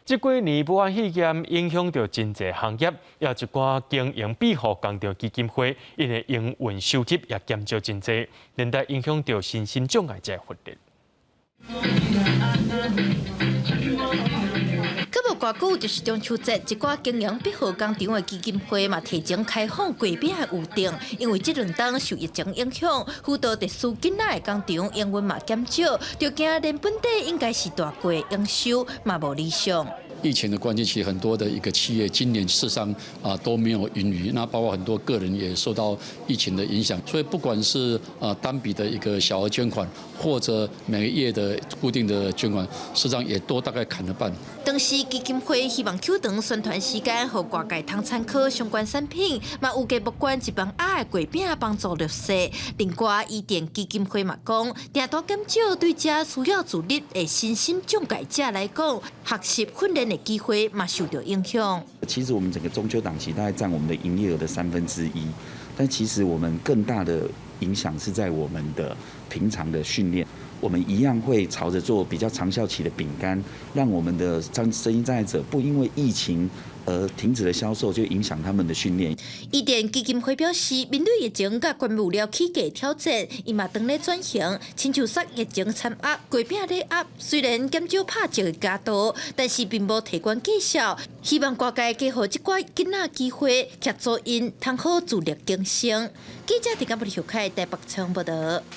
这几年武汉肺炎影响到真侪行业，也有一寡经营庇护工场基金会，因的营运收入也减少真侪，连带影响到身心障碍者的福利。搁无偌久就是中秋节，一寡经营庇护工场的基金会嘛提前开放贵宾的预定，因为这两冬受疫情影响，辅导特殊囡仔的工场营运嘛减少，就惊连本地应该是大过营收嘛无理想。疫情的关系，其实很多的一个企业今年事实上都没有盈余，那包括很多个人也受到疫情的影响，所以不管是单笔的一个小额捐款，或者每个月的固定的捐款，事实上也都大概砍了半。当时基金会希望缩长宣传时间，让外界通参考相关产品，嘛有价目关一帮矮的贵饼帮助弱势。另外，伊甸基金会嘛讲，订单减少对这需要自立的身心障碍者来讲，学习训练的机会嘛受到影响。其实我们整个中秋档期大概占我们的营业额的1/3，但其实我们更大的影响是在我们的平常的训练。我们一样会朝着做比较长效期的饼干，让我们的身心障碍者不因为疫情而停止了销售，就影响他们的训练。伊甸基金会表示，面对疫情甲原物料起价挑战，伊嘛当咧转型，亲像说疫情参压，贵饼咧压，虽然减少拍折的加度，但是并无提悬绩效。希望各界给予即寡囡仔机会，协助因通好自力更生。记者伫甲不离开台北采访报道。